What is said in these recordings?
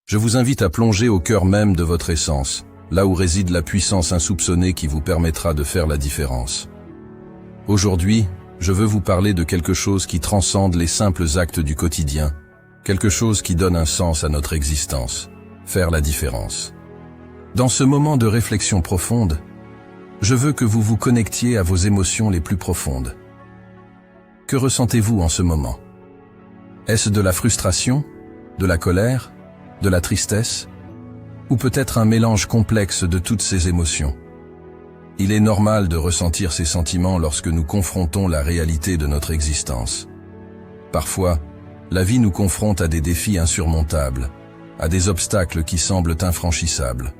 Je vous invite à plonger au cœur même de votre essence, là où réside la puissance insoupçonnée qui vous permettra de faire la différence. Aujourd'hui, je veux vous parler de quelque chose qui transcende les simples actes du quotidien, quelque chose qui donne un sens à notre existence, faire la différence. Dans ce moment de réflexion profonde, je veux que vous vous connectiez à vos émotions les plus profondes. Que ressentez-vous en ce moment? Est-ce de la frustration, de la colère, de la tristesse, ou peut-être un mélange complexe de toutes ces émotions? Il est normal de ressentir ces sentiments lorsque nous confrontons la réalité de notre existence. Parfois, la vie nous confronte à des défis insurmontables, à des obstacles qui semblent infranchissables.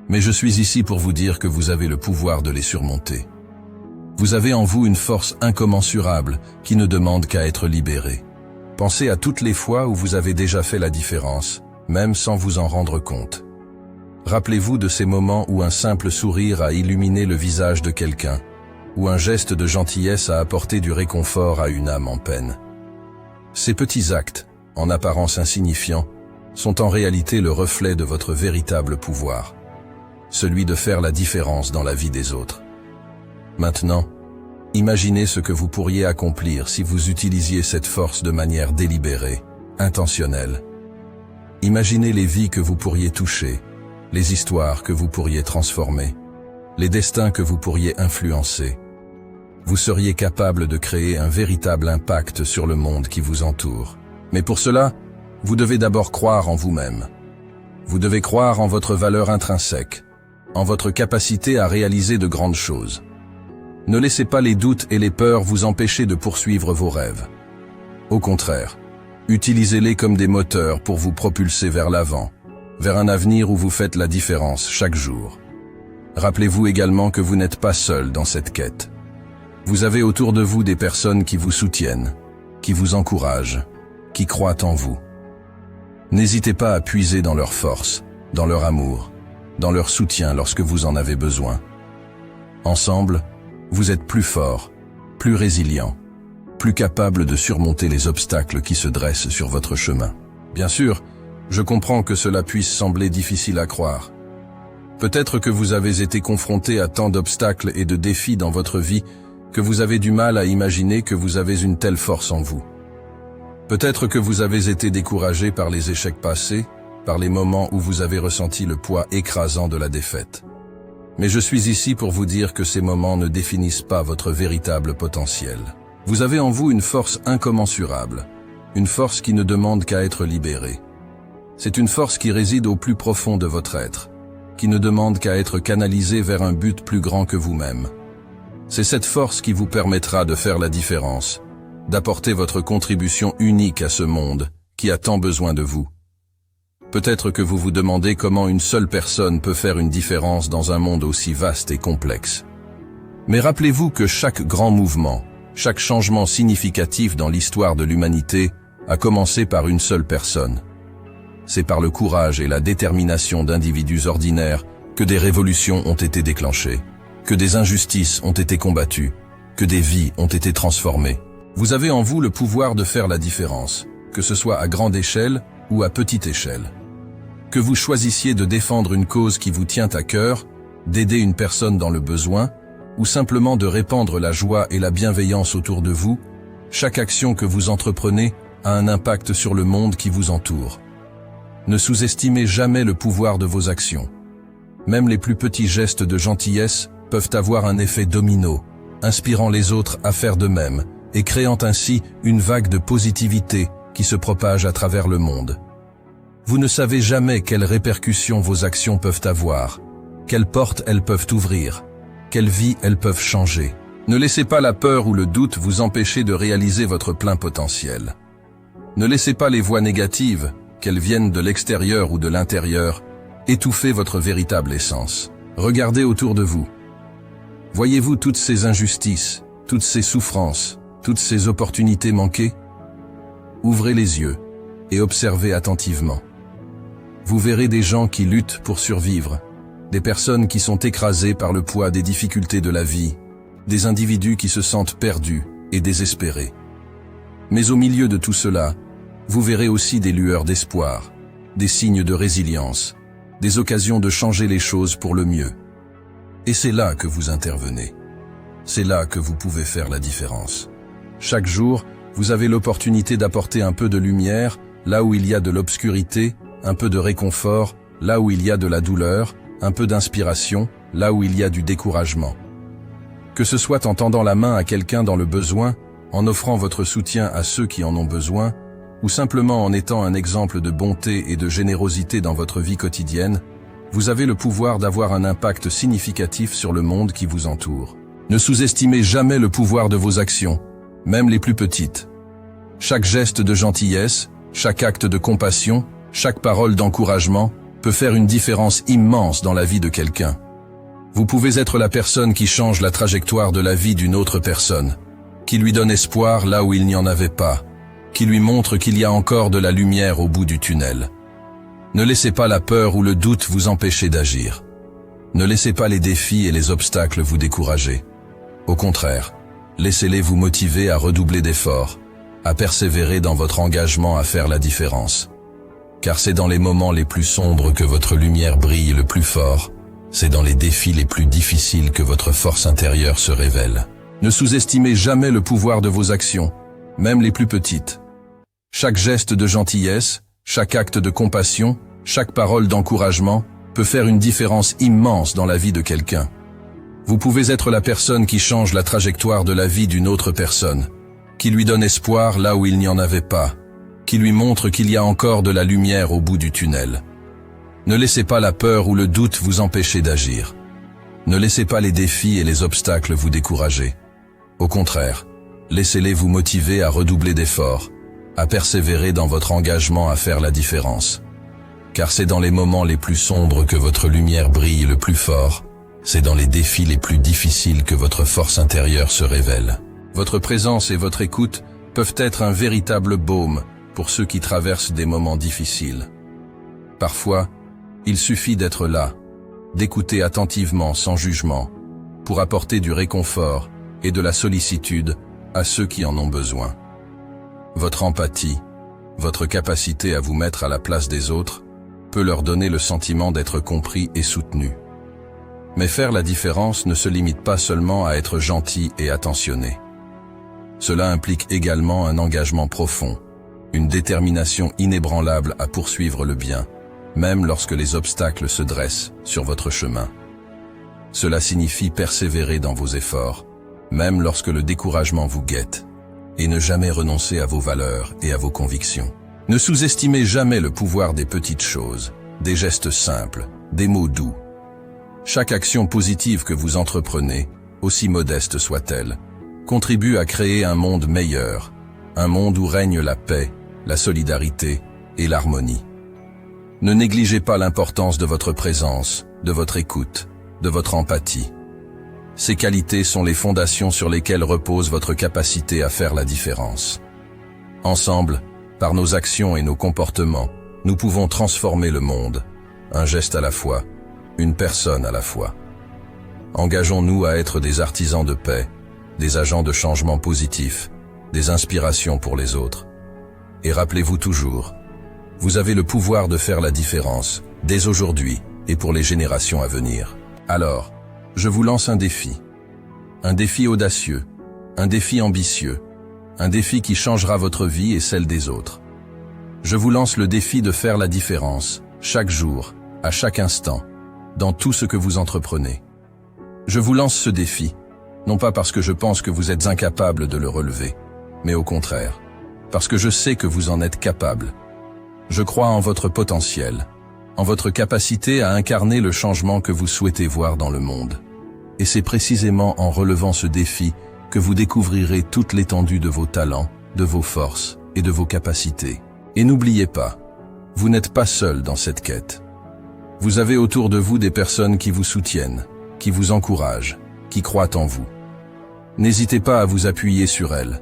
Mais je suis ici pour vous dire que vous avez le pouvoir de les surmonter. Vous avez en vous une force incommensurable qui ne demande qu'à être libérée. Pensez à toutes les fois où vous avez déjà fait la différence, même sans vous en rendre compte. Rappelez-vous de ces moments où un simple sourire a illuminé le visage de quelqu'un, où un geste de gentillesse a apporté du réconfort à une âme en peine. Ces petits actes, en apparence insignifiants, sont en réalité le reflet de votre véritable pouvoir, celui de faire la différence dans la vie des autres. Maintenant, imaginez ce que vous pourriez accomplir si vous utilisiez cette force de manière délibérée, intentionnelle. Imaginez les vies que vous pourriez toucher, les histoires que vous pourriez transformer, les destins que vous pourriez influencer. Vous seriez capable de créer un véritable impact sur le monde qui vous entoure. Mais pour cela, vous devez d'abord croire en vous-même. Vous devez croire en votre valeur intrinsèque, en votre capacité à réaliser de grandes choses. Ne laissez pas les doutes et les peurs vous empêcher de poursuivre vos rêves. Au contraire, utilisez-les comme des moteurs pour vous propulser vers l'avant, vers un avenir où vous faites la différence chaque jour. Rappelez-vous également que vous n'êtes pas seul dans cette quête. Vous avez autour de vous des personnes qui vous soutiennent, qui vous encouragent, qui croient en vous. N'hésitez pas à puiser dans leur force, dans leur amour, dans leur soutien lorsque vous en avez besoin. Ensemble, vous êtes plus fort, plus résilient, plus capable de surmonter les obstacles qui se dressent sur votre chemin. Bien sûr, je comprends que cela puisse sembler difficile à croire. Peut-être que vous avez été confronté à tant d'obstacles et de défis dans votre vie que vous avez du mal à imaginer que vous avez une telle force en vous. Peut-être que vous avez été découragé par les échecs passés, par les moments où vous avez ressenti le poids écrasant de la défaite. Mais je suis ici pour vous dire que ces moments ne définissent pas votre véritable potentiel. Vous avez en vous une force incommensurable, une force qui ne demande qu'à être libérée. C'est une force qui réside au plus profond de votre être, qui ne demande qu'à être canalisée vers un but plus grand que vous-même. C'est cette force qui vous permettra de faire la différence, d'apporter votre contribution unique à ce monde qui a tant besoin de vous. Peut-être que vous vous demandez comment une seule personne peut faire une différence dans un monde aussi vaste et complexe. Mais rappelez-vous que chaque grand mouvement, chaque changement significatif dans l'histoire de l'humanité a commencé par une seule personne. C'est par le courage et la détermination d'individus ordinaires que des révolutions ont été déclenchées, que des injustices ont été combattues, que des vies ont été transformées. Vous avez en vous le pouvoir de faire la différence, que ce soit à grande échelle ou à petite échelle. Que vous choisissiez de défendre une cause qui vous tient à cœur, d'aider une personne dans le besoin, ou simplement de répandre la joie et la bienveillance autour de vous, chaque action que vous entreprenez a un impact sur le monde qui vous entoure. Ne sous-estimez jamais le pouvoir de vos actions. Même les plus petits gestes de gentillesse peuvent avoir un effet domino, inspirant les autres à faire de même et créant ainsi une vague de positivité qui se propage à travers le monde. Vous ne savez jamais quelles répercussions vos actions peuvent avoir, quelles portes elles peuvent ouvrir, quelles vies elles peuvent changer. Ne laissez pas la peur ou le doute vous empêcher de réaliser votre plein potentiel. Ne laissez pas les voix négatives, qu'elles viennent de l'extérieur ou de l'intérieur, étouffer votre véritable essence. Regardez autour de vous. Voyez-vous toutes ces injustices, toutes ces souffrances, toutes ces opportunités manquées? Ouvrez les yeux et observez attentivement. Vous verrez des gens qui luttent pour survivre, des personnes qui sont écrasées par le poids des difficultés de la vie, des individus qui se sentent perdus et désespérés. Mais au milieu de tout cela, vous verrez aussi des lueurs d'espoir, des signes de résilience, des occasions de changer les choses pour le mieux. Et c'est là que vous intervenez. C'est là que vous pouvez faire la différence. Chaque jour, vous avez l'opportunité d'apporter un peu de lumière, là où il y a de l'obscurité, un peu de réconfort, là où il y a de la douleur, un peu d'inspiration, là où il y a du découragement. Que ce soit en tendant la main à quelqu'un dans le besoin, en offrant votre soutien à ceux qui en ont besoin, ou simplement en étant un exemple de bonté et de générosité dans votre vie quotidienne, vous avez le pouvoir d'avoir un impact significatif sur le monde qui vous entoure. Ne sous-estimez jamais le pouvoir de vos actions, même les plus petites. Chaque geste de gentillesse, chaque acte de compassion, chaque parole d'encouragement peut faire une différence immense dans la vie de quelqu'un. Vous pouvez être la personne qui change la trajectoire de la vie d'une autre personne, qui lui donne espoir là où il n'y en avait pas, qui lui montre qu'il y a encore de la lumière au bout du tunnel. Ne laissez pas la peur ou le doute vous empêcher d'agir. Ne laissez pas les défis et les obstacles vous décourager. Au contraire, laissez-les vous motiver à redoubler d'efforts, à persévérer dans votre engagement à faire la différence. Car c'est dans les moments les plus sombres que votre lumière brille le plus fort, c'est dans les défis les plus difficiles que votre force intérieure se révèle. Ne sous-estimez jamais le pouvoir de vos actions, même les plus petites. Chaque geste de gentillesse, chaque acte de compassion, chaque parole d'encouragement peut faire une différence immense dans la vie de quelqu'un. Vous pouvez être la personne qui change la trajectoire de la vie d'une autre personne, qui lui donne espoir là où il n'y en avait pas, qui lui montre qu'il y a encore de la lumière au bout du tunnel. Ne laissez pas la peur ou le doute vous empêcher d'agir. Ne laissez pas les défis et les obstacles vous décourager. Au contraire, laissez-les vous motiver à redoubler d'efforts, à persévérer dans votre engagement à faire la différence. Car c'est dans les moments les plus sombres que votre lumière brille le plus fort, c'est dans les défis les plus difficiles que votre force intérieure se révèle. Votre présence et votre écoute peuvent être un véritable baume pour ceux qui traversent des moments difficiles. Parfois, il suffit d'être là, d'écouter attentivement sans jugement, pour apporter du réconfort et de la sollicitude à ceux qui en ont besoin. Votre empathie, votre capacité à vous mettre à la place des autres, peut leur donner le sentiment d'être compris et soutenu. Mais faire la différence ne se limite pas seulement à être gentil et attentionné. Cela implique également un engagement profond, une détermination inébranlable à poursuivre le bien, même lorsque les obstacles se dressent sur votre chemin. Cela signifie persévérer dans vos efforts, même lorsque le découragement vous guette, et ne jamais renoncer à vos valeurs et à vos convictions. Ne sous-estimez jamais le pouvoir des petites choses, des gestes simples, des mots doux. Chaque action positive que vous entreprenez, aussi modeste soit-elle, contribue à créer un monde meilleur, un monde où règne la paix, la solidarité et l'harmonie. Ne négligez pas l'importance de votre présence, de votre écoute, de votre empathie. Ces qualités sont les fondations sur lesquelles repose votre capacité à faire la différence. Ensemble, par nos actions et nos comportements, nous pouvons transformer le monde, un geste à la fois, une personne à la fois. Engageons-nous à être des artisans de paix, des agents de changement positif, des inspirations pour les autres. Et rappelez-vous toujours, vous avez le pouvoir de faire la différence, dès aujourd'hui et pour les générations à venir. Alors, je vous lance un défi audacieux, un défi ambitieux, un défi qui changera votre vie et celle des autres. Je vous lance le défi de faire la différence, chaque jour, à chaque instant, dans tout ce que vous entreprenez. Je vous lance ce défi, non pas parce que je pense que vous êtes incapable de le relever, mais au contraire, parce que je sais que vous en êtes capable. Je crois en votre potentiel, en votre capacité à incarner le changement que vous souhaitez voir dans le monde. Et c'est précisément en relevant ce défi que vous découvrirez toute l'étendue de vos talents, de vos forces et de vos capacités. Et n'oubliez pas, vous n'êtes pas seul dans cette quête. Vous avez autour de vous des personnes qui vous soutiennent, qui vous encouragent, qui croient en vous. N'hésitez pas à vous appuyer sur elles,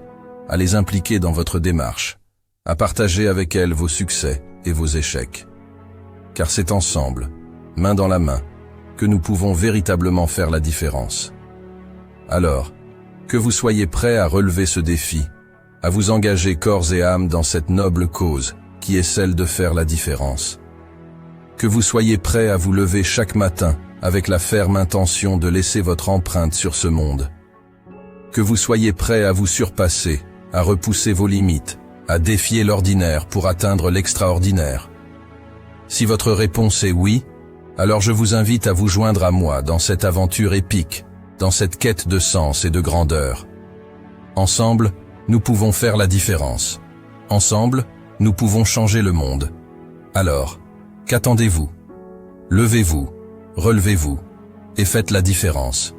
à les impliquer dans votre démarche, à partager avec elles vos succès et vos échecs. Car c'est ensemble, main dans la main, que nous pouvons véritablement faire la différence. Alors, que vous soyez prêts à relever ce défi, à vous engager corps et âme dans cette noble cause qui est celle de faire la différence. Que vous soyez prêt à vous lever chaque matin avec la ferme intention de laisser votre empreinte sur ce monde. Que vous soyez prêt à vous surpasser, à repousser vos limites, à défier l'ordinaire pour atteindre l'extraordinaire. Si votre réponse est oui, alors je vous invite à vous joindre à moi dans cette aventure épique, dans cette quête de sens et de grandeur. Ensemble, nous pouvons faire la différence. Ensemble, nous pouvons changer le monde. Alors, qu'attendez-vous? Levez-vous, relevez-vous, et faites la différence.